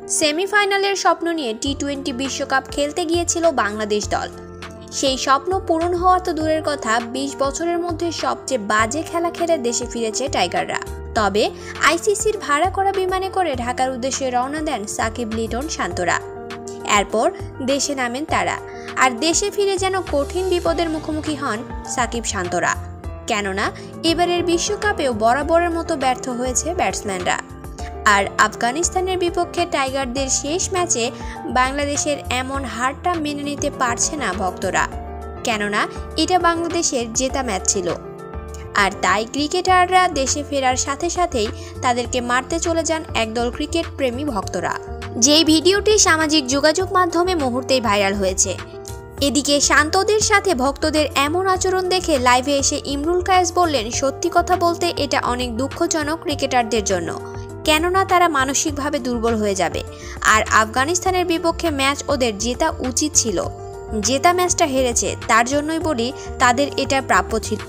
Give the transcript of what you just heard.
সেমিফাইনালের স্বপ্ন নিয়ে টি-20 বিশ্বকাপ খেলতে গিয়েছিল বাংলাদেশ দল। সেই স্বপ্ন পূরণ হওয়া তো দূরের কথা, 20 বছরের মধ্যে সবচেয়ে বাজে খেলা খেলে দেশে ফিরেছে টাইগাররা। তবে আইসিসির ভাড়া করা বিমানে করে ঢাকার উদ্দেশ্যে রওনা দেন সাকিব, লিটন, শান্তরা। এরপর দেশে নামেন তারা, আর দেশে ফিরে যেন কঠিন বিপদের মুখোমুখি হন সাকিব, শান্তরা। কেননা এবারের বিশ্বকাপেও বরাবরের মতো ব্যর্থ হয়েছে ব্যাটসম্যানরা। আর আফগানিস্তানের বিপক্ষে টাইগারদের শেষ ম্যাচে বাংলাদেশের এমন হারটা মেনে নিতে পারছে না ভক্তরা, কেননা এটা বাংলাদেশের জেতা ম্যাচ ছিল। আর তাই ক্রিকেটাররা দেশে ফেরার সাথে সাথেই তাদেরকে মারতে চলে যান একদল ক্রিকেট প্রেমী ভক্তরা। যেই ভিডিওটি সামাজিক যোগাযোগ মাধ্যমে মুহূর্তেই ভাইরাল হয়েছে। এদিকে শান্তদের সাথে ভক্তদের এমন আচরণ দেখে লাইভে এসে ইমরুল কায়েস বললেন, সত্যি কথা বলতে এটা অনেক দুঃখজনক ক্রিকেটারদের জন্য, কেননা তারা মানসিকভাবে দুর্বল হয়ে যাবে। আর আফগানিস্তানের বিপক্ষে ম্যাচ ওদের জেতা উচিত ছিল, জেতা ম্যাচটা হেরেছে, তার জন্যই বলি তাদের এটা প্রাপ্য ছিল।